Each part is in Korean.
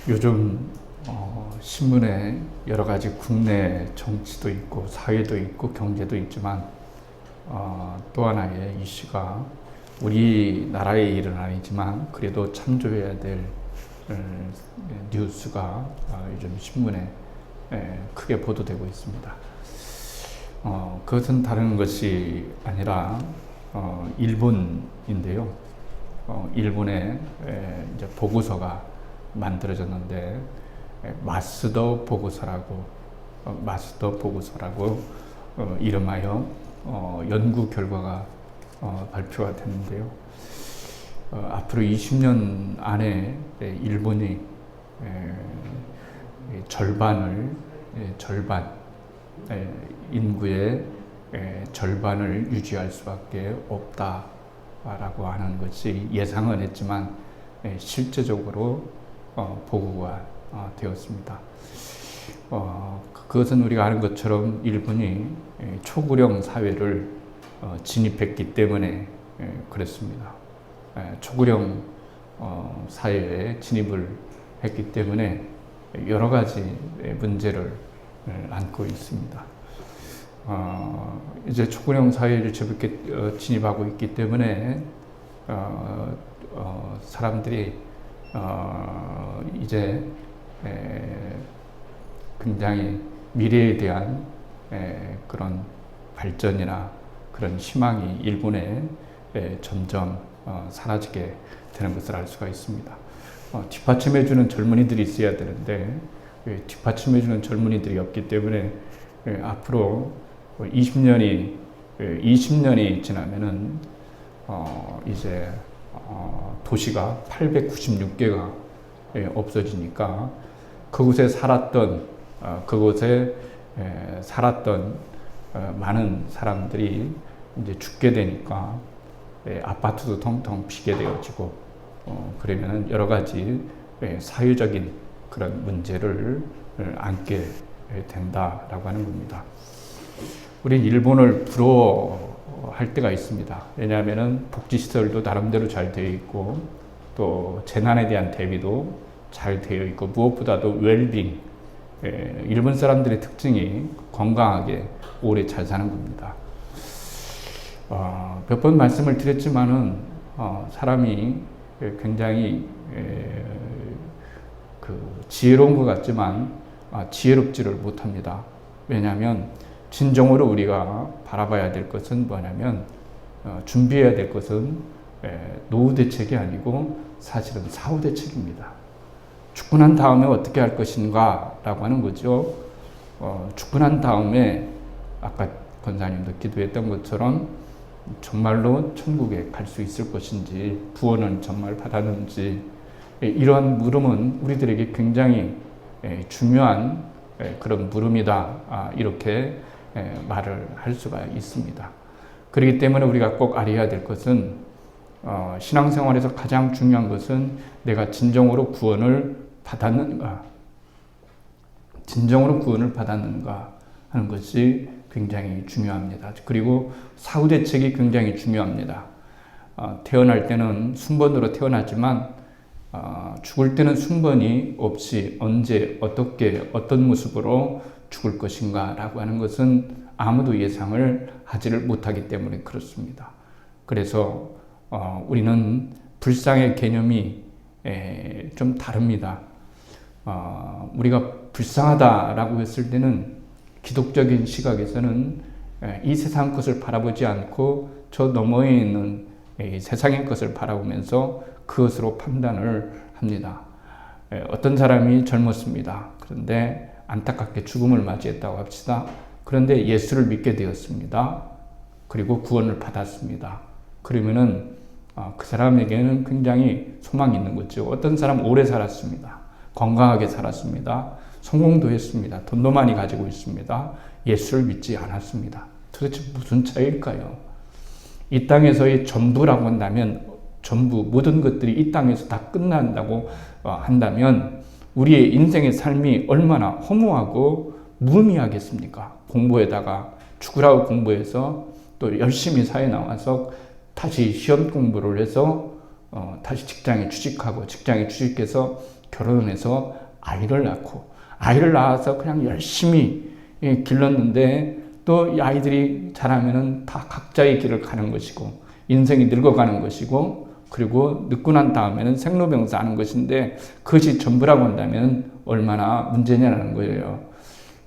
요즘 신문에 여러 가지 국내 정치도 있고 사회도 있고 경제도 있지만 또 하나의 이슈가 우리나라의 일은 아니지만 그래도 참조해야 될 뉴스가 요즘 신문에 크게 보도되고 있습니다. 그것은 다른 것이 아니라 일본인데요. 일본의 이제 보고서가 만들어졌는데 마스더 보고서라고 이름하여 연구 결과가 발표가 됐는데요. 앞으로 20년 안에 일본이 인구의 절반을 유지할 수밖에 없다라고 하는 것이 예상은 했지만 실제적으로 보고가 되었습니다. 그것은 우리가 아는 것처럼 일본이 초고령 사회를 진입했기 때문에 그렇습니다. 초고령 사회에 진입을 했기 때문에 여러 가지 문제를 안고 있습니다. 이제 초고령 사회를 진입하고 있기 때문에 사람들이 이제 굉장히 미래에 대한 그런 발전이나 그런 희망이 일본에 점점 사라지게 되는 것을 알 수가 있습니다. 뒷받침해주는 젊은이들이 있어야 되는데 뒷받침해주는 젊은이들이 없기 때문에 앞으로 20년이 지나면은 이제 도시가 896개가 없어지니까 그곳에 살았던 많은 사람들이 이제 죽게 되니까 아파트도 텅텅 비게 되어지고 그러면은 여러 가지 사회적인 그런 문제를 안게 된다라고 하는 겁니다. 우리 일본을 부러워할 때가 있습니다. 왜냐하면은 복지시설도 나름대로 잘 되어 있고 또 재난에 대한 대비도 잘 되어 있고 무엇보다도 웰빙, 일본 사람들의 특징이 건강하게 오래 잘 사는 겁니다. 몇 번 말씀을 드렸지만은 사람이 굉장히 지혜로운 것 같지만 지혜롭지를 못합니다. 왜냐하면 진정으로 우리가 바라봐야 될 것은 뭐냐면 준비해야 될 것은 노후 대책이 아니고 사실은 사후 대책입니다. 죽고 난 다음에 어떻게 할 것인가 라고 하는 거죠. 죽고 난 다음에 아까 권사님도 기도했던 것처럼 정말로 천국에 갈 수 있을 것인지 구원은 정말 받았는지 이러한 물음은 우리들에게 굉장히 중요한 그런 물음이다 이렇게 말을 할 수가 있습니다. 그렇기 때문에 우리가 꼭 알아야 될 것은 신앙생활에서 가장 중요한 것은 내가 진정으로 구원을 받았는가 하는 것이 굉장히 중요합니다. 그리고 사후 대책이 굉장히 중요합니다. 태어날 때는 순번으로 태어나지만 죽을 때는 순번이 없이 언제 어떻게 어떤 모습으로 죽을 것인가 라고 하는 것은 아무도 예상을 하지를 못하기 때문에 그렇습니다. 그래서 우리는 불상의 개념이 좀 다릅니다. 우리가 불쌍하다라고 했을 때는 기독적인 시각에서는 이 세상 것을 바라보지 않고 저 너머에 있는 세상의 것을 바라보면서 그것으로 판단을 합니다. 어떤 사람이 젊었습니다. 그런데 안타깝게 죽음을 맞이했다고 합시다. 그런데 예수를 믿게 되었습니다. 그리고 구원을 받았습니다. 그러면은 그 사람에게는 굉장히 소망이 있는 거죠. 어떤 사람 오래 살았습니다. 건강하게 살았습니다. 성공도 했습니다. 돈도 많이 가지고 있습니다. 예수를 믿지 않았습니다. 도대체 무슨 차이일까요? 이 땅에서의 전부라고 한다면 전부 모든 것들이 이 땅에서 다 끝난다고 한다면 우리의 인생의 삶이 얼마나 허무하고 무의미하겠습니까? 공부에다가 죽으라고 공부해서 또 열심히 사회 나와서 다시 시험 공부를 해서 다시 직장에 취직하고 직장에 취직해서 결혼해서 아이를 낳고 아이를 낳아서 그냥 열심히 길렀는데 또 이 아이들이 자라면은 다 각자의 길을 가는 것이고 인생이 늙어가는 것이고 그리고 늙고 난 다음에는 생로병사 하는 것인데 그것이 전부라고 한다면 얼마나 문제냐는 거예요.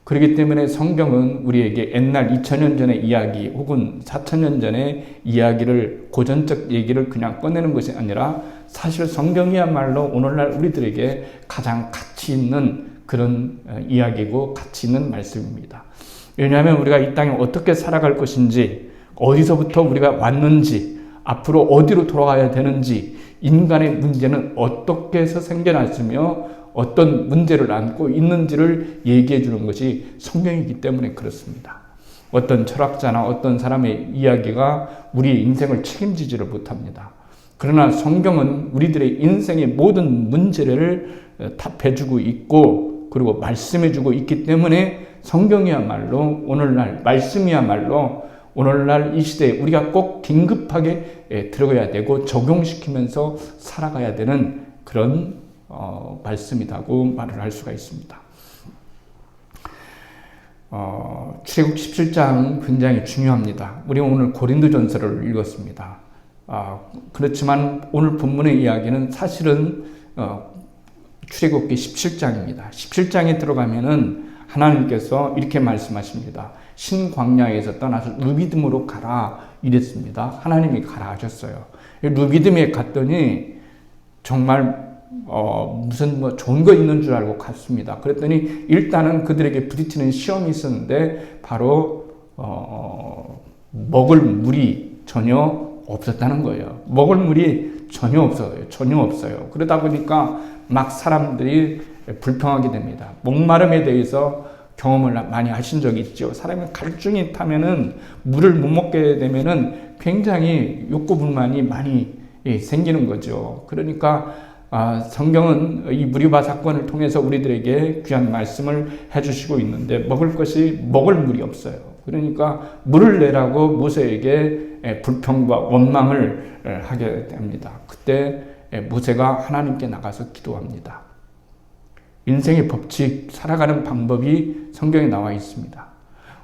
그렇기 때문에 성경은 우리에게 옛날 2000년 전의 이야기 혹은 4000년 전의 이야기를 고전적 얘기를 그냥 꺼내는 것이 아니라 사실 성경이야말로 오늘날 우리들에게 가장 가치 있는 그런 이야기고 가치 있는 말씀입니다. 왜냐하면 우리가 이 땅에 어떻게 살아갈 것인지 어디서부터 우리가 왔는지 앞으로 어디로 돌아가야 되는지 인간의 문제는 어떻게 해서 생겨났으며 어떤 문제를 안고 있는지를 얘기해 주는 것이 성경이기 때문에 그렇습니다. 어떤 철학자나 어떤 사람의 이야기가 우리의 인생을 책임지지를 못합니다. 그러나 성경은 우리들의 인생의 모든 문제를 답해주고 있고 그리고 말씀해주고 있기 때문에 성경이야말로 오늘날 말씀이야말로 오늘날 이 시대에 우리가 꼭 긴급하게 들어가야 되고 적용시키면서 살아가야 되는 그런 말씀이라고 말을 할 수가 있습니다. 출애굽 17장 굉장히 중요합니다. 우리 오늘 고린도전서를 읽었습니다. 그렇지만 오늘 본문의 이야기는 사실은 출애굽기 17장입니다. 17장에 들어가면은 하나님께서 이렇게 말씀하십니다. 신광야에서 떠나서 루비딤으로 가라 이랬습니다. 하나님이 가라 하셨어요. 루비딤에 갔더니 정말 무슨 뭐 좋은 거 있는 줄 알고 갔습니다. 그랬더니 일단은 그들에게 부딪히는 시험이 있었는데 바로 먹을 물이 전혀 없었다는 거예요. 먹을 물이 전혀 없어요. 그러다 보니까 막 사람들이 불평하게 됩니다. 목마름에 대해서 경험을 많이 하신 적이 있죠. 사람이 갈증이 타면은 물을 못 먹게 되면은 굉장히 욕구불만이 많이 생기는 거죠. 그러니까 성경은 이 무리바 사건을 통해서 우리들에게 귀한 말씀을 해주시고 있는데 먹을 물이 없어요. 그러니까 물을 내라고 모세에게 불평과 원망을 하게 됩니다. 그때 모세가 하나님께 나가서 기도합니다. 인생의 법칙, 살아가는 방법이 성경에 나와 있습니다.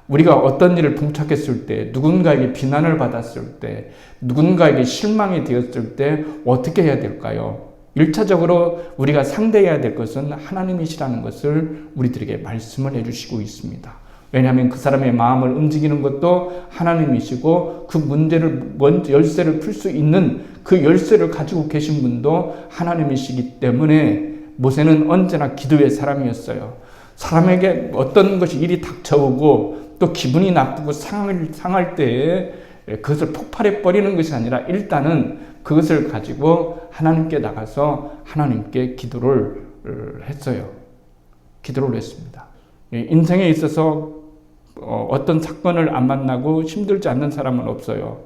우리가 어떤 일을 봉착했을 때, 누군가에게 비난을 받았을 때, 누군가에게 실망이 되었을 때 어떻게 해야 될까요? 1차적으로 우리가 상대해야 될 것은 하나님이시라는 것을 우리들에게 말씀을 해주시고 있습니다. 왜냐하면 그 사람의 마음을 움직이는 것도 하나님이시고 그 문제를 열쇠를 풀 수 있는 그 열쇠를 가지고 계신 분도 하나님이시기 때문에 모세는 언제나 기도의 사람이었어요. 사람에게 어떤 것이 일이 닥쳐오고 또 기분이 나쁘고 상할 때에 그것을 폭발해 버리는 것이 아니라 일단은 그것을 가지고 하나님께 나가서 하나님께 기도를 했어요. 기도를 했습니다. 인생에 있어서 어떤 사건을 안 만나고 힘들지 않는 사람은 없어요.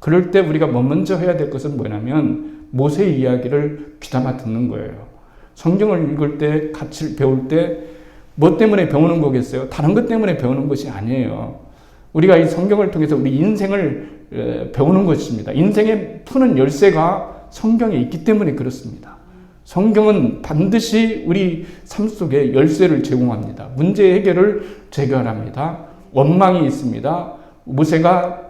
그럴 때 우리가 먼저 해야 될 것은 뭐냐면 모세의 이야기를 귀담아 듣는 거예요. 성경을 읽을 때 같이 배울 때 뭐 때문에 배우는 거겠어요? 다른 것 때문에 배우는 것이 아니에요. 우리가 이 성경을 통해서 우리 인생을 배우는 것입니다. 인생의 푸는 열쇠가 성경에 있기 때문에 그렇습니다. 성경은 반드시 우리 삶 속에 열쇠를 제공합니다. 문제 해결을 제공합니다. 원망이 있습니다. 모세가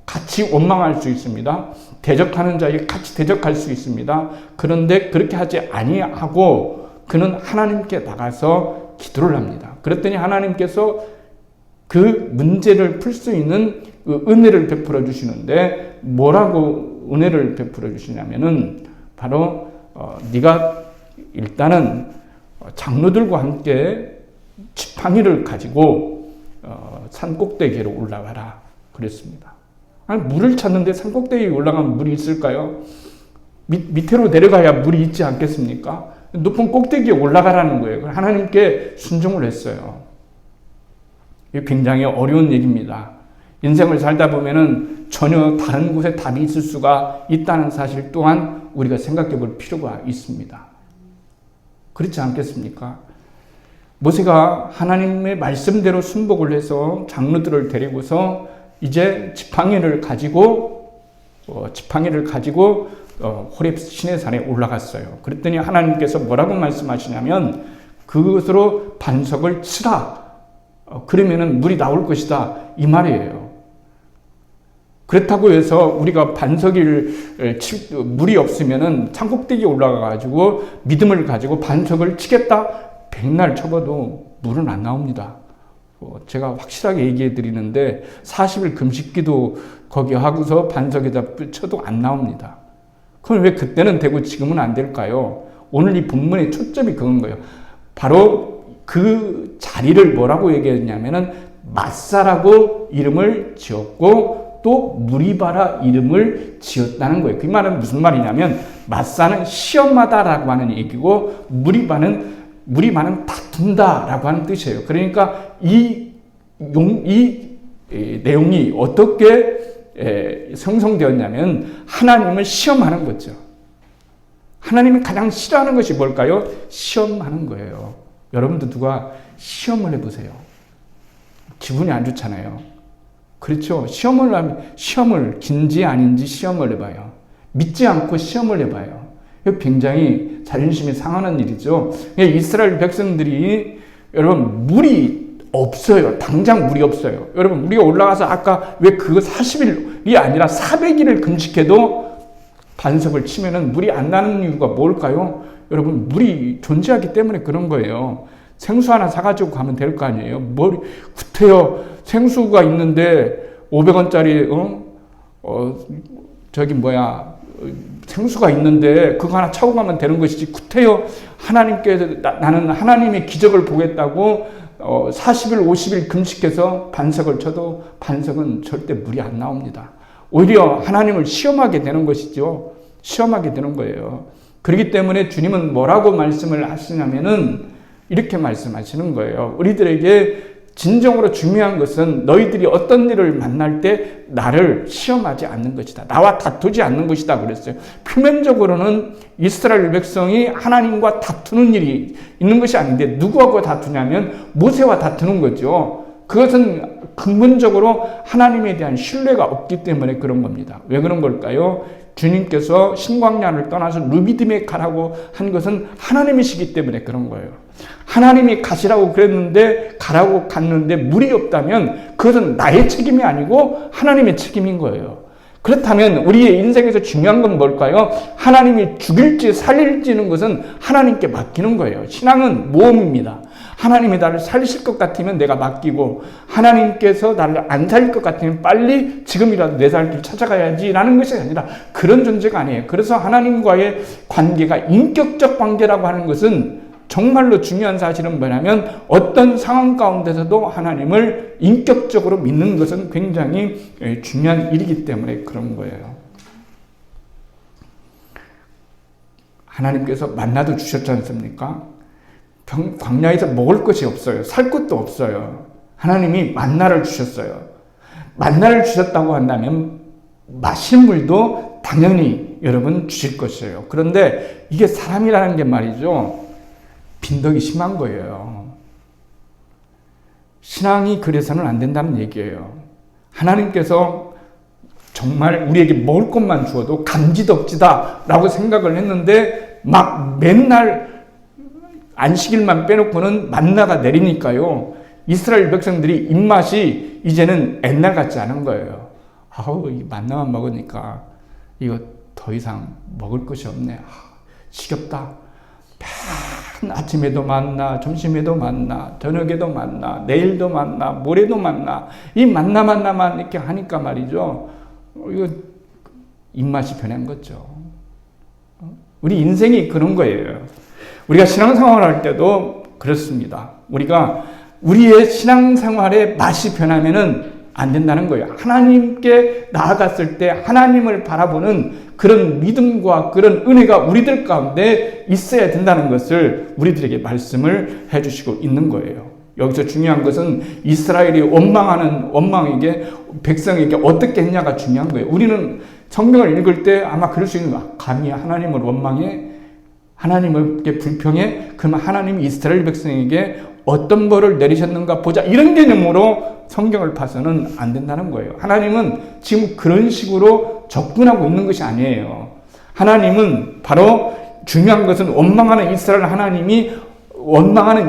같이 원망할 수 있습니다. 대적하는 자에게 같이 대적할 수 있습니다. 그런데 그렇게 하지 아니하고 그는 하나님께 나가서 기도를 합니다. 그랬더니 하나님께서 그 문제를 풀 수 있는 그 은혜를 베풀어 주시는데 뭐라고 은혜를 베풀어 주시냐면은 바로 네가 일단은 장로들과 함께 지팡이를 가지고 산 꼭대기로 올라가라 그랬습니다. 아니, 물을 찾는데 산 꼭대기에 올라가면 물이 있을까요? 밑으로 내려가야 물이 있지 않겠습니까? 높은 꼭대기에 올라가라는 거예요. 하나님께 순종을 했어요. 이게 굉장히 어려운 얘기입니다. 인생을 살다 보면은 전혀 다른 곳에 답이 있을 수가 있다는 사실 또한 우리가 생각해 볼 필요가 있습니다. 그렇지 않겠습니까? 모세가 하나님의 말씀대로 순복을 해서 장로들을 데리고서 이제 지팡이를 가지고 호렙 시내산에 올라갔어요. 그랬더니 하나님께서 뭐라고 말씀하시냐면 그것으로 반석을 치라. 그러면은 물이 나올 것이다. 이 말이에요. 그렇다고 해서 우리가 물이 없으면은 산꼭대기에 올라가가지고 믿음을 가지고 반석을 치겠다. 백날 쳐봐도 물은 안 나옵니다. 제가 확실하게 얘기해 드리는데 40일 금식기도 거기 하고서 반석에다 쳐도 안 나옵니다. 그럼 왜 그때는 되고 지금은 안 될까요? 오늘 이 본문의 초점이 그건 거예요. 바로 그 자리를 뭐라고 얘기했냐면은 마사라고 이름을 지었고 또 무리바라 이름을 지었다는 거예요. 그 말은 무슨 말이냐면 마사는 시험하다라고 하는 얘기고 무리바는 다툰다라고 하는 뜻이에요. 그러니까 이 내용이 어떻게 형성되었냐면 하나님을 시험하는 거죠. 하나님이 가장 싫어하는 것이 뭘까요? 시험하는 거예요. 여러분도 누가 시험을 해보세요. 기분이 안 좋잖아요. 그렇죠? 시험을 긴지 아닌지 시험을 해봐요. 믿지 않고 시험을 해봐요. 이거 굉장히 자존심이 상하는 일이죠. 이스라엘 백성들이 여러분 물이 없어요. 당장 물이 없어요. 여러분 우리가 올라가서 아까 왜 그거 40일이 아니라 400일을 금식해도 반석을 치면은 물이 안 나는 이유가 뭘까요? 여러분 물이 존재하기 때문에 그런 거예요. 생수 하나 사가지고 가면 될 거 아니에요. 구태여 생수가 있는데 500원짜리 생수가 있는데 그거 하나 차고 가면 되는 것이지 구태여 나는 하나님의 기적을 보겠다고 40일 50일 금식해서 반석을 쳐도 반석은 절대 물이 안 나옵니다. 오히려 하나님을 시험하게 되는 것이죠. 시험하게 되는 거예요. 그렇기 때문에 주님은 뭐라고 말씀을 하시냐면은 이렇게 말씀하시는 거예요. 우리들에게 진정으로 중요한 것은 너희들이 어떤 일을 만날 때 나를 시험하지 않는 것이다. 나와 다투지 않는 것이다 그랬어요. 표면적으로는 이스라엘 백성이 하나님과 다투는 일이 있는 것이 아닌데 누구하고 다투냐면 모세와 다투는 거죠. 그것은 근본적으로 하나님에 대한 신뢰가 없기 때문에 그런 겁니다. 왜 그런 걸까요? 주님께서 신광야를 떠나서 루비딤에 가라고 한 것은 하나님이시기 때문에 그런 거예요. 하나님이 가시라고 그랬는데 가라고 갔는데 물이 없다면 그것은 나의 책임이 아니고 하나님의 책임인 거예요. 그렇다면 우리의 인생에서 중요한 건 뭘까요? 하나님이 죽일지 살릴지는 것은 하나님께 맡기는 거예요. 신앙은 모험입니다. 하나님이 나를 살리실 것 같으면 내가 맡기고 하나님께서 나를 안 살릴 것 같으면 빨리 지금이라도 내 살 길 찾아가야지라는 것이 아니라 그런 존재가 아니에요. 그래서 하나님과의 관계가 인격적 관계라고 하는 것은 정말로 중요한 사실은 뭐냐면 어떤 상황 가운데서도 하나님을 인격적으로 믿는 것은 굉장히 중요한 일이기 때문에 그런 거예요. 하나님께서 만나도 주셨지 않습니까? 광야에서 먹을 것이 없어요. 살 것도 없어요. 하나님이 만나를 주셨어요. 만나를 주셨다고 한다면 마실 물도 당연히 여러분 주실 것이에요. 그런데 이게 사람이라는 게 말이죠. 빈덕이 심한 거예요. 신앙이 그래서는 안 된다는 얘기예요. 하나님께서 정말 우리에게 먹을 것만 주어도 감지덕지다라고 생각을 했는데 막 맨날 안식일만 빼놓고는 만나가 내리니까요. 이스라엘 백성들이 입맛이 이제는 옛날 같지 않은 거예요. 이 만나만 먹으니까 이거 더 이상 먹을 것이 없네. 지겹다. 아침에도 만나, 점심에도 만나, 저녁에도 만나, 내일도 만나, 모레도 만나. 이 만나만 이렇게 하니까 말이죠. 이거 입맛이 변한 거죠. 우리 인생이 그런 거예요. 우리가 신앙생활 할 때도 그렇습니다. 우리의 신앙생활의 맛이 변하면은 안 된다는 거예요. 하나님께 나아갔을 때 하나님을 바라보는 그런 믿음과 그런 은혜가 우리들 가운데 있어야 된다는 것을 우리들에게 말씀을 해주시고 있는 거예요. 여기서 중요한 것은 이스라엘이 원망에게 백성에게 어떻게 했냐가 중요한 거예요. 우리는 성경을 읽을 때 아마 그럴 수 있는 거야. 감히 하나님을 원망해? 하나님께 불평해? 그러면 하나님이 이스라엘 백성에게 어떤 벌을 내리셨는가 보자. 이런 개념으로 성경을 봐서는 안 된다는 거예요. 하나님은 지금 그런 식으로 접근하고 있는 것이 아니에요. 하나님은 바로 중요한 것은 원망하는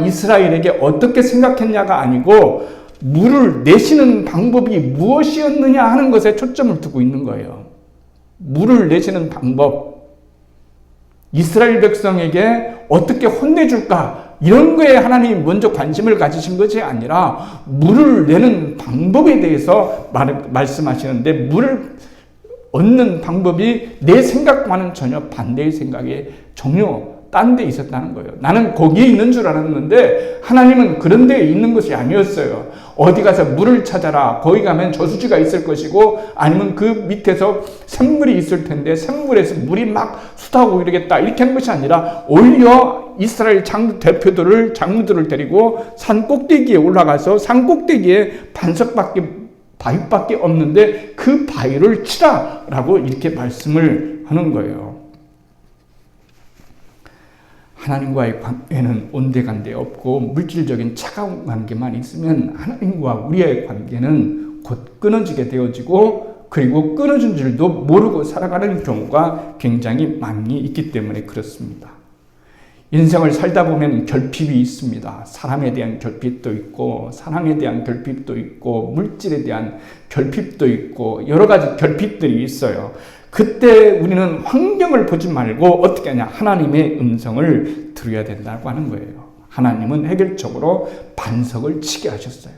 이스라엘에게 어떻게 생각했냐가 아니고 물을 내시는 방법이 무엇이었느냐 하는 것에 초점을 두고 있는 거예요. 물을 내시는 방법, 이스라엘 백성에게 어떻게 혼내줄까, 이런 거에 하나님이 먼저 관심을 가지신 것이 아니라 물을 내는 방법에 대해서 말씀하시는데, 물을 얻는 방법이 내 생각과는 전혀 반대의 생각에 전혀 딴 데 있었다는 거예요. 나는 거기에 있는 줄 알았는데 하나님은 그런 데에 있는 것이 아니었어요. 어디 가서 물을 찾아라. 거기 가면 저수지가 있을 것이고, 아니면 그 밑에서 샘물이 있을 텐데 샘물에서 물이 막 쏟아오고 이러겠다, 이렇게 한 것이 아니라 오히려 이스라엘 장로들을 데리고 산 꼭대기에 올라가서 산 꼭대기에 바위밖에 없는데 그 바위를 치라라고 이렇게 말씀을 하는 거예요. 하나님과의 관계는 온데간데 없고 물질적인 차가운 관계만 있으면 하나님과 우리의 관계는 곧 끊어지게 되어지고, 그리고 끊어진 줄도 모르고 살아가는 경우가 굉장히 많이 있기 때문에 그렇습니다. 인생을 살다 보면 결핍이 있습니다. 사람에 대한 결핍도 있고, 사랑에 대한 결핍도 있고, 물질에 대한 결핍도 있고, 여러 가지 결핍들이 있어요. 그때 우리는 환경을 보지 말고 어떻게 하냐, 하나님의 음성을 들어야 된다고 하는 거예요. 하나님은 해결적으로 반석을 치게 하셨어요.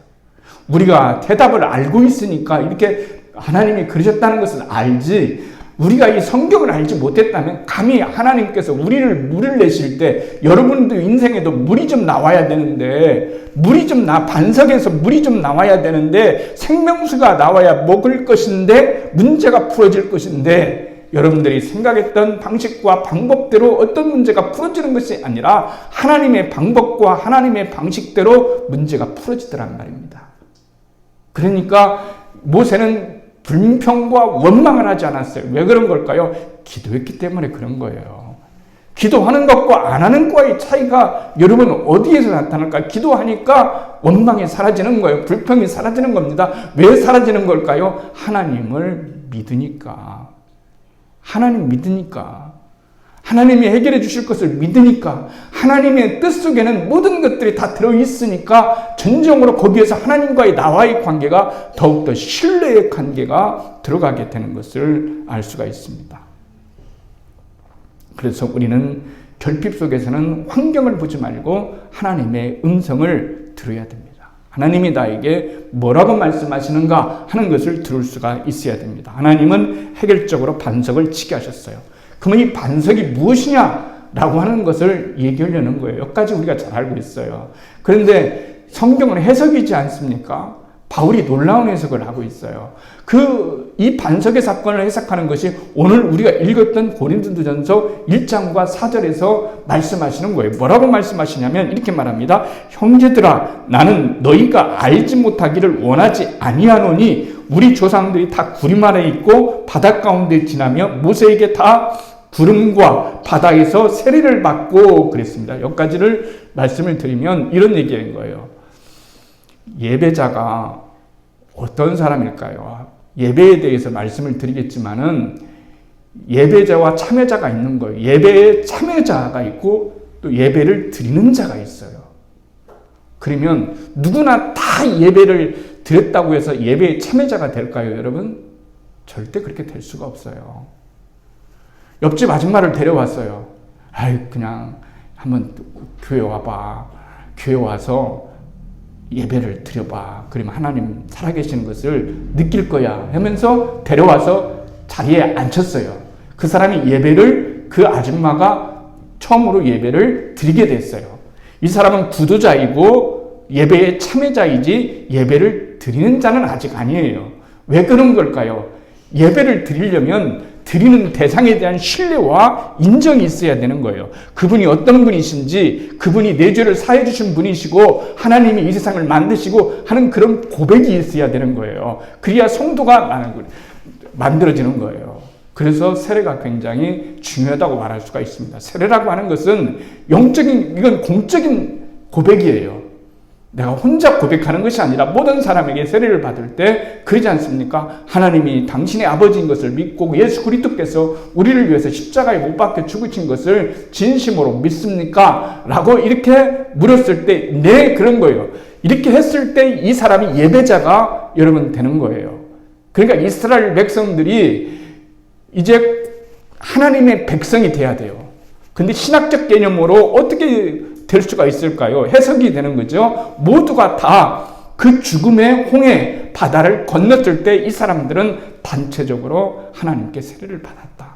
우리가 대답을 알고 있으니까 이렇게 하나님이 그러셨다는 것을 알지, 우리가 이 성경을 알지 못했다면 감히 하나님께서 물을 내실 때, 여러분도 인생에도 물이 좀 나와야 되는데, 반석에서 물이 좀 나와야 되는데, 생명수가 나와야 먹을 것인데, 문제가 풀어질 것인데, 여러분들이 생각했던 방식과 방법대로 어떤 문제가 풀어지는 것이 아니라 하나님의 방법과 하나님의 방식대로 문제가 풀어지더란 말입니다. 그러니까 모세는 불평과 원망을 하지 않았어요. 왜 그런 걸까요? 기도했기 때문에 그런 거예요. 기도하는 것과 안 하는 것과의 차이가 여러분 어디에서 나타날까요? 기도하니까 원망이 사라지는 거예요. 불평이 사라지는 겁니다. 왜 사라지는 걸까요? 하나님을 믿으니까. 하나님이 해결해 주실 것을 믿으니까, 하나님의 뜻 속에는 모든 것들이 다 들어있으니까 진정으로 거기에서 하나님과의 나와의 관계가 더욱더 신뢰의 관계가 들어가게 되는 것을 알 수가 있습니다. 그래서 우리는 결핍 속에서는 환경을 보지 말고 하나님의 음성을 들어야 됩니다. 하나님이 나에게 뭐라고 말씀하시는가 하는 것을 들을 수가 있어야 됩니다. 하나님은 해결적으로 반석을 치게 하셨어요. 그러면 이 반석이 무엇이냐라고 하는 것을 얘기하려는 거예요. 여기까지 우리가 잘 알고 있어요. 그런데 성경은 해석이지 않습니까? 바울이 놀라운 해석을 하고 있어요. 이 반석의 사건을 해석하는 것이 오늘 우리가 읽었던 고린도전서 1장과 4절에서 말씀하시는 거예요. 뭐라고 말씀하시냐면 이렇게 말합니다. 형제들아, 나는 너희가 알지 못하기를 원하지 아니하노니 우리 조상들이 다 구림 아래 있고 바다 가운데 지나며 모세에게 다 구름과 바다에서 세례를 받고 그랬습니다. 여기까지를 말씀을 드리면 이런 얘기인 거예요. 예배자가 어떤 사람일까요? 예배에 대해서 말씀을 드리겠지만은 예배자와 참여자가 있는 거예요. 예배에 참여자가 있고 또 예배를 드리는 자가 있어요. 그러면 누구나 다 예배를 드렸다고 해서 예배의 참여자가 될까요, 여러분? 절대 그렇게 될 수가 없어요. 옆집 아줌마를 데려왔어요. 그냥 한번 교회 와봐. 교회 와서 예배를 드려봐. 그러면 하나님 살아계시는 것을 느낄 거야 하면서 데려와서 자리에 앉혔어요. 그 사람이 그 아줌마가 처음으로 예배를 드리게 됐어요. 이 사람은 구도자이고 예배의 참여자이지 예배를 드리는 자는 아직 아니에요. 왜 그런 걸까요? 예배를 드리려면 드리는 대상에 대한 신뢰와 인정이 있어야 되는 거예요. 그분이 어떤 분이신지, 그분이 내 죄를 사해 주신 분이시고 하나님이 이 세상을 만드시고 하는 그런 고백이 있어야 되는 거예요. 그래야 성도가 만들어지는 거예요. 그래서 세례가 굉장히 중요하다고 말할 수가 있습니다. 세례라고 하는 것은 이건 공적인 고백이에요. 내가 혼자 고백하는 것이 아니라 모든 사람에게 세례를 받을 때 그러지 않습니까? 하나님이 당신의 아버지인 것을 믿고 예수 그리스도께서 우리를 위해서 십자가에 못 박혀 죽으신 것을 진심으로 믿습니까? 라고 이렇게 물었을 때 네, 그런 거예요. 이렇게 했을 때 이 사람이 예배자가 여러분 되는 거예요. 그러니까 이스라엘 백성들이 이제 하나님의 백성이 돼야 돼요. 근데 신학적 개념으로 어떻게 될 수가 있을까요? 해석이 되는 거죠. 모두가 다 그 죽음의 홍해 바다를 건넜을 때 이 사람들은 단체적으로 하나님께 세례를 받았다.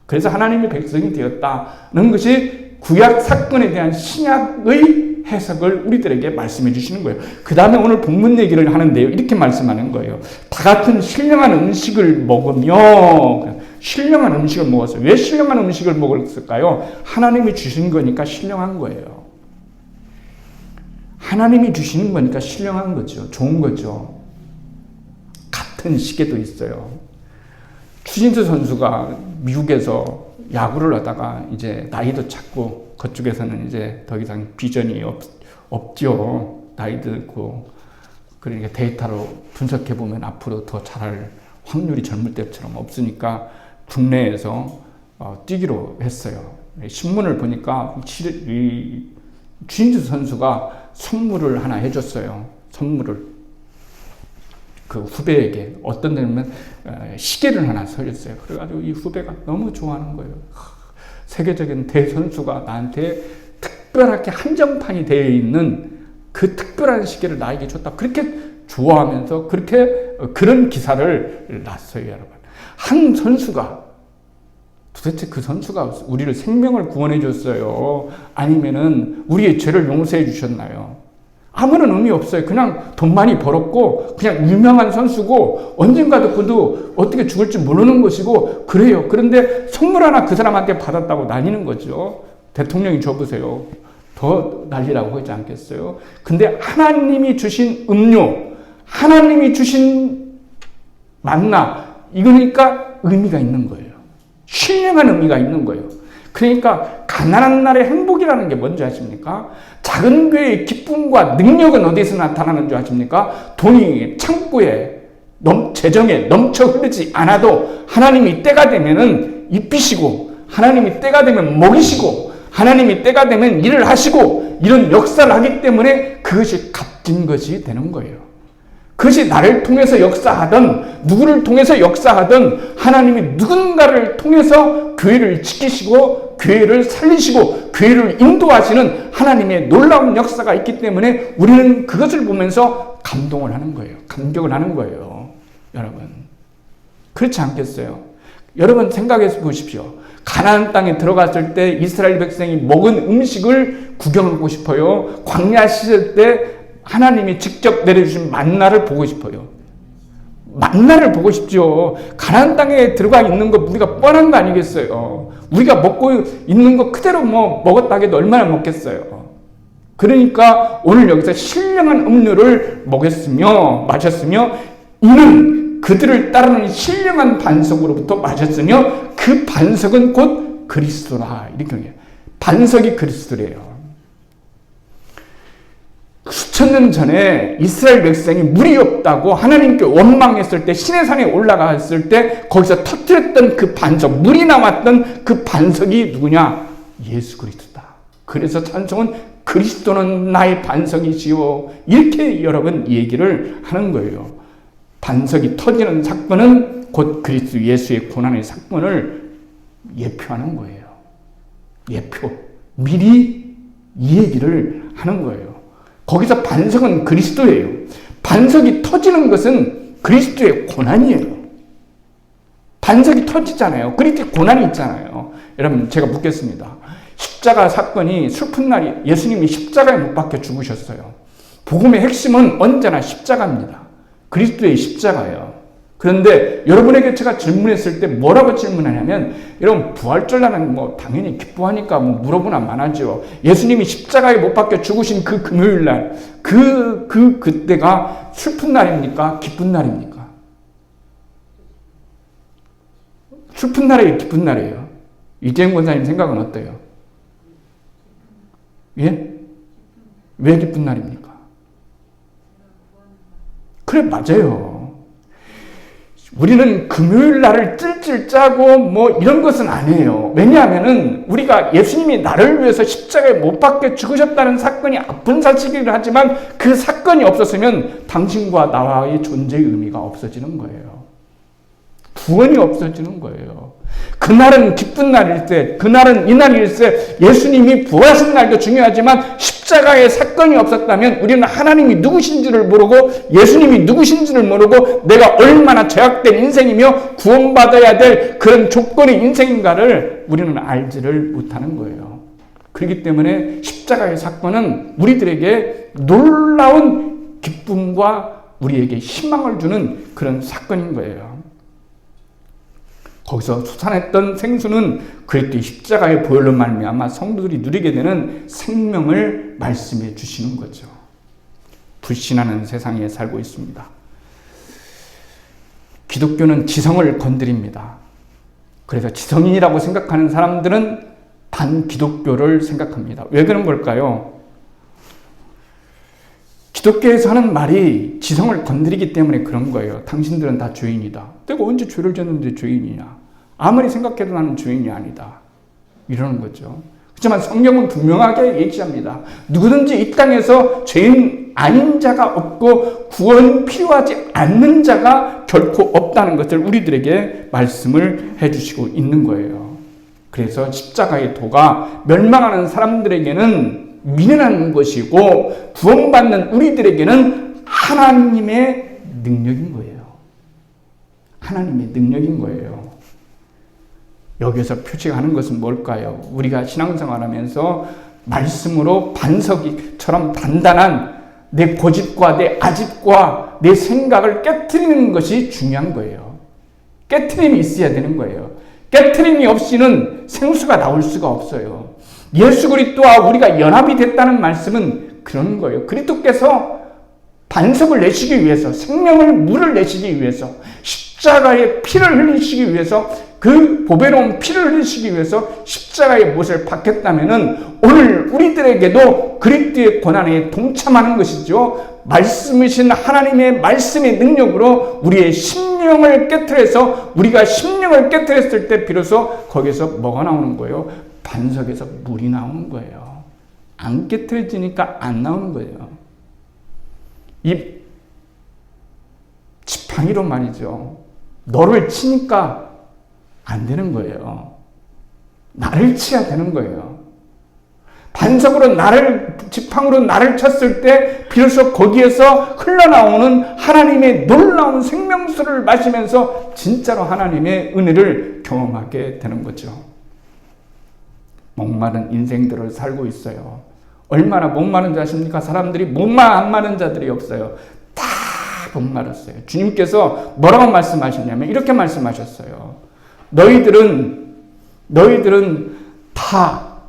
그래서 하나님의 백성이 되었다는 것이 구약 사건에 대한 신약의 해석을 우리들에게 말씀해 주시는 거예요. 그 다음에 오늘 본문 얘기를 하는데요. 이렇게 말씀하는 거예요. 다 같은 신령한 음식을 먹으며, 신령한 음식을 먹었어요. 왜 신령한 음식을 먹었을까요? 하나님이 주신 거니까 신령한 거예요. 하나님이 주시는 거니까 신령한 거죠. 좋은 거죠. 같은 시계도 있어요. 추신수 선수가 미국에서 야구를 하다가 이제 나이도 찼고 그쪽에서는 이제 더 이상 비전이 없죠. 나이도 있고. 그러니까 데이터로 분석해 보면 앞으로 더 잘할 확률이 젊을 때처럼 없으니까 국내에서 뛰기로 했어요. 신문을 보니까 추신수 선수가 선물을 하나 해줬어요. 선물을 그 후배에게 어떤 데는 시계를 하나 사줬어요. 그래가지고 이 후배가 너무 좋아하는 거예요. 세계적인 대선수가 나한테 특별하게 한정판이 되어 있는 그 특별한 시계를 나에게 줬다. 그렇게 좋아하면서 그렇게 그런 기사를 놨어요, 여러분. 한 선수가 도대체 그 선수가 우리를 생명을 구원해 줬어요? 아니면은 우리의 죄를 용서해 주셨나요? 아무런 의미 없어요. 그냥 돈 많이 벌었고 그냥 유명한 선수고 언젠가도 그도 어떻게 죽을지 모르는 것이고 그래요. 그런데 선물 하나 그 사람한테 받았다고 나뉘는 거죠. 대통령이 줘보세요. 더 난리라고 하지 않겠어요? 근데 하나님이 주신 음료, 하나님이 주신 만나, 이거니까 의미가 있는 거예요. 신령한 의미가 있는 거예요. 그러니까 가난한 날의 행복이라는 게 뭔지 아십니까? 작은 교회의 기쁨과 능력은 어디서 나타나는 줄 아십니까? 돈이 창고에 재정에 넘쳐 흐르지 않아도 하나님이 때가 되면은 입히시고, 하나님이 때가 되면 먹이시고, 하나님이 때가 되면 일을 하시고, 이런 역사를 하기 때문에 그것이 값진 것이 되는 거예요. 그것이 나를 통해서 역사하든 누구를 통해서 역사하든 하나님이 누군가를 통해서 교회를 지키시고 교회를 살리시고 교회를 인도하시는 하나님의 놀라운 역사가 있기 때문에 우리는 그것을 보면서 감동을 하는 거예요. 감격을 하는 거예요. 여러분. 그렇지 않겠어요? 여러분 생각해서 보십시오. 가나안 땅에 들어갔을 때 이스라엘 백성이 먹은 음식을 구경하고 싶어요. 광야 시절 때 하나님이 직접 내려주신 만나를 보고 싶어요. 만나를 보고 싶죠. 가나안 땅에 들어가 있는 거 우리가 뻔한 거 아니겠어요. 우리가 먹고 있는 거 그대로 먹었다 해도 얼마나 먹겠어요. 그러니까 오늘 여기서 신령한 음료를 마셨으며 이는 그들을 따르는 신령한 반석으로부터 마셨으며 그 반석은 곧 그리스도라. 이렇게 얘기해요. 반석이 그리스도래요. 수천 년 전에 이스라엘 백성이 물이 없다고 하나님께 원망했을 때 시내산에 올라갔을 때 거기서 터뜨렸던 그 반석, 물이 나왔던 그 반석이 누구냐? 예수 그리스도다. 그래서 찬송은 그리스도는 나의 반석이시오. 이렇게 여러분 얘기를 하는 거예요. 반석이 터지는 사건은 곧 그리스도 예수의 고난의 사건을 예표하는 거예요. 예표. 미리 이 얘기를 하는 거예요. 거기서 반석은 그리스도예요. 반석이 터지는 것은 그리스도의 고난이에요. 반석이 터지잖아요. 그리스도의 고난이 있잖아요. 여러분 제가 묻겠습니다. 십자가 사건이 슬픈 날이 예수님이 십자가에 못 박혀 죽으셨어요. 복음의 핵심은 언제나 십자가입니다. 그리스도의 십자가예요. 그런데 여러분에게 제가 질문했을 때 뭐라고 질문하냐면 여러분 부활절날은 당연히 기뻐하니까 물어보나 마나죠. 예수님이 십자가에 못 박혀 죽으신 그 금요일 날 그때가 슬픈 날입니까? 기쁜 날입니까? 슬픈 날이에요? 기쁜 날이에요? 이재영 권사님 생각은 어때요? 예? 왜 기쁜 날입니까? 그래, 맞아요. 우리는 금요일 날을 찔찔 짜고 뭐 이런 것은 아니에요. 왜냐하면은 우리가 예수님이 나를 위해서 십자가에 못 박혀 죽으셨다는 사건이 아픈 사실이긴 하지만 그 사건이 없었으면 당신과 나와의 존재의 의미가 없어지는 거예요. 구원이 없어지는 거예요. 그날은 기쁜 날일 때, 그날은 이날일 때 예수님이 부활하신 날도 중요하지만 십자가의 사건이 없었다면 우리는 하나님이 누구신지를 모르고 예수님이 누구신지를 모르고 내가 얼마나 죄악된 인생이며 구원받아야 될 그런 조건의 인생인가를 우리는 알지를 못하는 거예요. 그렇기 때문에 십자가의 사건은 우리들에게 놀라운 기쁨과 우리에게 희망을 주는 그런 사건인 거예요. 거기서 솟아냈던 생수는 그리스도의 십자가의 보혈로 말미암아 성도들이 누리게 되는 생명을 말씀해 주시는 거죠. 불신하는 세상에 살고 있습니다. 기독교는 지성을 건드립니다. 그래서 지성인이라고 생각하는 사람들은 반기독교를 생각합니다. 왜 그런 걸까요? 기독교에서 하는 말이 지성을 건드리기 때문에 그런 거예요. 당신들은 다 죄인이다. 내가 언제 죄를 졌는데 죄인이냐. 아무리 생각해도 나는 죄인이 아니다. 이러는 거죠. 그렇지만 성경은 분명하게 얘기합니다. 누구든지 이 땅에서 죄인 아닌 자가 없고 구원 필요하지 않는 자가 결코 없다는 것을 우리들에게 말씀을 해주시고 있는 거예요. 그래서 십자가의 도가 멸망하는 사람들에게는 미련한 것이고 구원받는 우리들에게는 하나님의 능력인 거예요. 하나님의 능력인 거예요. 여기서 표시하는 것은 뭘까요? 우리가 신앙생활하면서 말씀으로 반석이처럼 단단한 내 고집과 내 아집과 내 생각을 깨트리는 것이 중요한 거예요. 깨트림이 있어야 되는 거예요. 깨트림이 없이는 생수가 나올 수가 없어요. 예수 그리스도와 우리가 연합이 됐다는 말씀은 그런 거예요. 그리스도께서 반석을 내시기 위해서, 생명을 물을 내시기 위해서, 십자가에 피를 흘리시기 위해서, 그 보배로운 피를 흘리시기 위해서 십자가의 못을 박혔다면은 오늘 우리들에게도 그리스도의 고난에 동참하는 것이죠. 말씀이신 하나님의 말씀의 능력으로 우리의 심령을 깨트려서 우리가 심령을 깨트렸을 때 비로소 거기서 뭐가 나오는 거예요? 반석에서 물이 나오는 거예요. 안 깨트려지니까 안 나오는 거예요. 이 지팡이로 말이죠. 너를 치니까 안 되는 거예요. 나를 치야 되는 거예요. 반석으로 지팡으로 나를 쳤을 때 비로소 거기에서 흘러나오는 하나님의 놀라운 생명수를 마시면서 진짜로 하나님의 은혜를 경험하게 되는 거죠. 목마른 인생들을 살고 있어요. 얼마나 목마른 자십니까? 사람들이 안 마른 자들이 없어요. 다 목마랐어요. 주님께서 뭐라고 말씀하셨냐면 이렇게 말씀하셨어요. 너희들은 다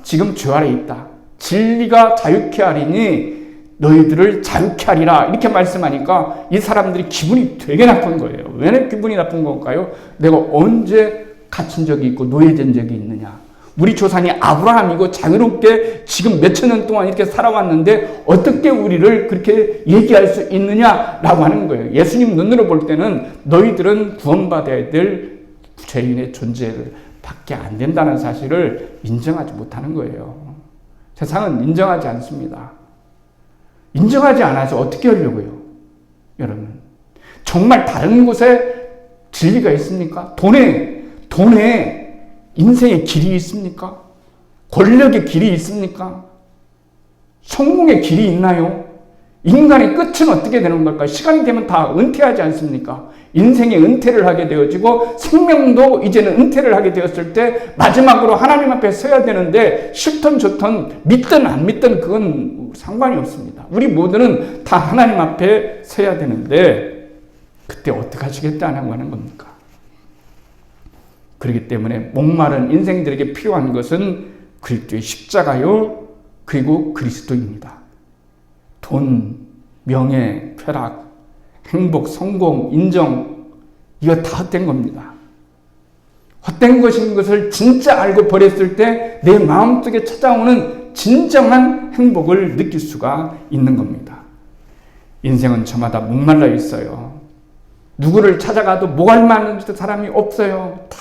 지금 죄 아래 있다. 진리가 자유케 하리니 너희들을 자유케 하리라. 이렇게 말씀하니까 이 사람들이 기분이 되게 나쁜 거예요. 왜 기분이 나쁜 걸까요? 내가 언제 갇힌 적이 있고 노예된 적이 있느냐. 우리 조상이 아브라함이고 자유롭게 지금 몇천 년 동안 이렇게 살아왔는데 어떻게 우리를 그렇게 얘기할 수 있느냐라고 하는 거예요. 예수님 눈으로 볼 때는 너희들은 구원받아야 될 죄인의 존재를 밖에 안 된다는 사실을 인정하지 못하는 거예요. 세상은 인정하지 않습니다. 인정하지 않아서 어떻게 하려고요? 여러분, 정말 다른 곳에 진리가 있습니까? 돈에 인생의 길이 있습니까? 권력의 길이 있습니까? 성공의 길이 있나요? 인간의 끝은 어떻게 되는 걸까요? 시간이 되면 다 은퇴하지 않습니까? 인생의 은퇴를 하게 되어지고 생명도 이제는 은퇴를 하게 되었을 때 마지막으로 하나님 앞에 서야 되는데 싫든 좋든 믿든 안 믿든 그건 상관이 없습니다. 우리 모두는 다 하나님 앞에 서야 되는데 그때 어떻게 하시겠다는 하는 겁니까? 그렇기 때문에 목마른 인생들에게 필요한 것은 그리스도의 십자가요, 그리고 그리스도입니다. 돈, 명예, 쾌락, 행복, 성공, 인정, 이거 다 헛된 겁니다. 헛된 것인 것을 진짜 알고 버렸을 때 내 마음속에 찾아오는 진정한 행복을 느낄 수가 있는 겁니다. 인생은 저마다 목말라 있어요. 누구를 찾아가도 목알 마는 사람이 없어요. 다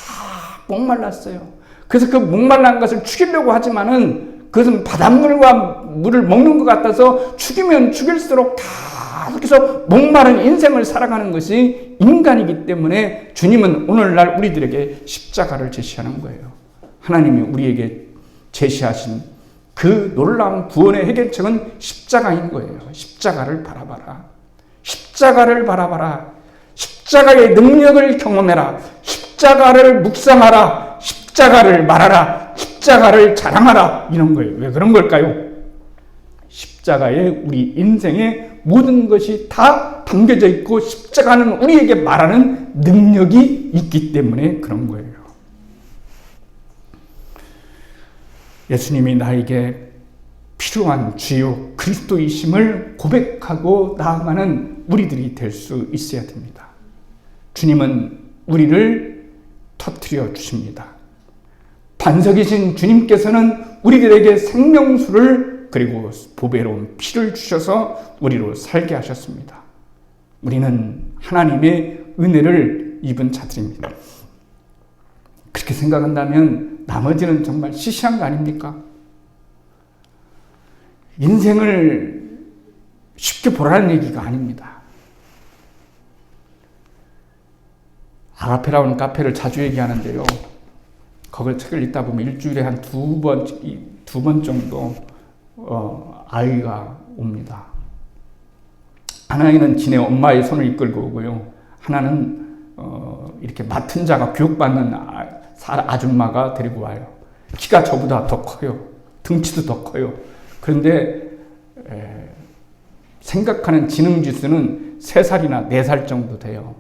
목말랐어요. 그래서 그 목말란 것을 죽이려고 하지만은 그것은 바닷물과 물을 먹는 것 같아서 죽이면 죽일수록 계속해서 목마른 인생을 살아가는 것이 인간이기 때문에 주님은 오늘날 우리들에게 십자가를 제시하는 거예요. 하나님이 우리에게 제시하신 그 놀라운 구원의 해결책은 십자가인 거예요. 십자가를 바라봐라. 십자가를 바라봐라. 십자가의 능력을 경험해라. 십자가를 묵상하라. 십자가를 말하라. 십자가를 자랑하라. 이런 거예요. 왜 그런 걸까요? 십자가에 우리 인생의 모든 것이 다 담겨져 있고 십자가는 우리에게 말하는 능력이 있기 때문에 그런 거예요. 예수님이 나에게 필요한 주요 그리스도이심을 고백하고 나아가는 우리들이 될 수 있어야 됩니다. 주님은 우리를 터뜨려 주십니다. 반석이신 주님께서는 우리들에게 생명수를 그리고 보배로운 피를 주셔서 우리로 살게 하셨습니다. 우리는 하나님의 은혜를 입은 자들입니다. 그렇게 생각한다면 나머지는 정말 시시한 거 아닙니까? 인생을 쉽게 보라는 얘기가 아닙니다. 아가페라는 카페를 자주 얘기하는데요. 거기 책을 읽다 보면 일주일에 한 두 번 정도 아이가 옵니다. 하나는 지네 엄마의 손을 이끌고 오고요. 하나는 이렇게 맡은 자가 교육받는 아줌마가 데리고 와요. 키가 저보다 더 커요. 등치도 더 커요. 그런데 생각하는 지능지수는 3살이나 4살 정도 돼요.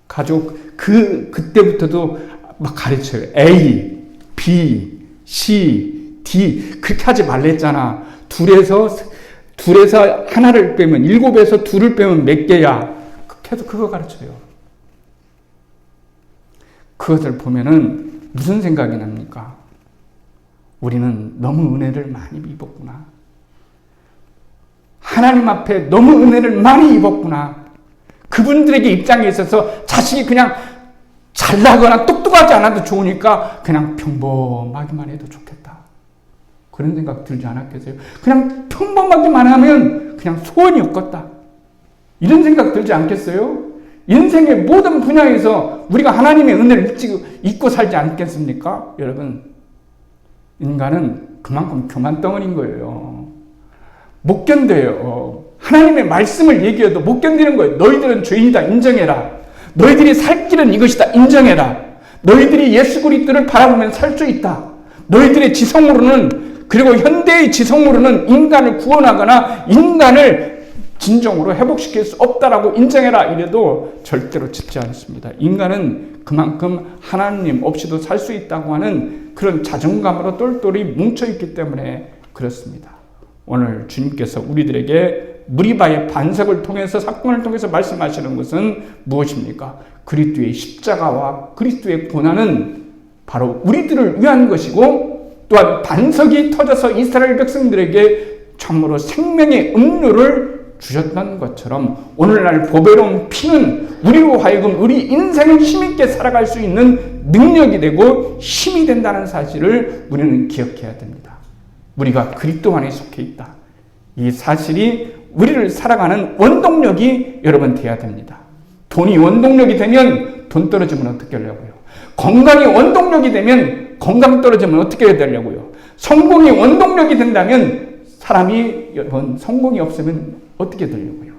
가족 그때부터도 막 가르쳐요. A, B, C, D 그렇게 하지 말랬잖아. 둘에서 하나를 빼면 7에서 2를 빼면 몇 개야. 계속 그거 가르쳐요. 그것을 보면은 무슨 생각이 납니까? 우리는 너무 은혜를 많이 입었구나. 하나님 앞에 너무 은혜를 많이 입었구나. 그분들에게 입장에 있어서 자식이 그냥 잘나거나 똑똑하지 않아도 좋으니까 그냥 평범하기만 해도 좋겠다. 그런 생각 들지 않았겠어요? 그냥 평범하기만 하면 그냥 소원이 없겠다. 이런 생각 들지 않겠어요? 인생의 모든 분야에서 우리가 하나님의 은혜를 잊고 살지 않겠습니까? 여러분, 인간은 그만큼 교만덩어리인 거예요. 못 견뎌요. 하나님의 말씀을 얘기해도 못 견디는 거예요. 너희들은 죄인이다 인정해라. 너희들이 살 길은 이것이다 인정해라. 너희들이 예수 그리스도를 바라보면 살 수 있다. 너희들의 지성으로는, 그리고 현대의 지성으로는 인간을 구원하거나 인간을 진정으로 회복시킬 수 없다라고 인정해라 이래도 절대로 듣지 않습니다. 인간은 그만큼 하나님 없이도 살 수 있다고 하는 그런 자존감으로 똘똘이 뭉쳐있기 때문에 그렇습니다. 오늘 주님께서 우리들에게 무리바의 반석을 통해서 사건을 통해서 말씀하시는 것은 무엇입니까? 그리스도의 십자가와 그리스도의 고난은 바로 우리들을 위한 것이고, 또한 반석이 터져서 이스라엘 백성들에게 참으로 생명의 음료를 주셨던 것처럼 오늘날 보배로운 피는 우리로 하여금 우리 인생을 힘있게 살아갈 수 있는 능력이 되고 힘이 된다는 사실을 우리는 기억해야 됩니다. 우리가 그리스도 안에 속해 있다. 이 사실이 우리를 살아가는 원동력이 여러분 돼야 됩니다. 돈이 원동력이 되면 돈 떨어지면 어떻게 하려고요? 건강이 원동력이 되면 건강 떨어지면 어떻게 해야 되려고요? 성공이 원동력이 된다면 사람이 여러분 성공이 없으면 어떻게 되려고요?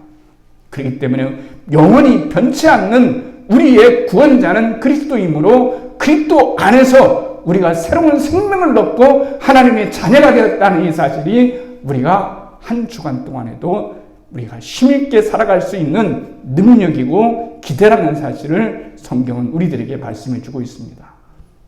그렇기 때문에 영원히 변치 않는 우리의 구원자는 그리스도이므로 그리스도 안에서 우리가 새로운 생명을 얻고 하나님의 자녀가 되었다는 이 사실이 우리가 한 주간 동안에도 우리가 힘있게 살아갈 수 있는 능력이고 기대라는 사실을 성경은 우리들에게 말씀해 주고 있습니다.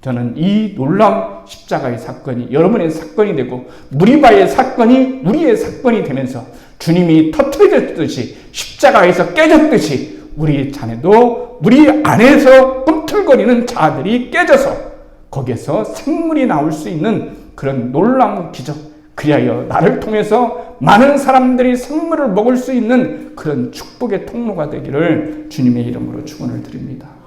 저는 이 놀라운 십자가의 사건이 여러분의 사건이 되고 무리바의 사건이 우리의 사건이 되면서 주님이 터뜨려졌듯이 십자가에서 깨졌듯이 우리 자녀도 우리 안에서 꿈틀거리는 자들이 깨져서 거기에서 생물이 나올 수 있는 그런 놀라운 기적, 그리하여 나를 통해서 많은 사람들이 생물을 먹을 수 있는 그런 축복의 통로가 되기를 주님의 이름으로 축원을 드립니다.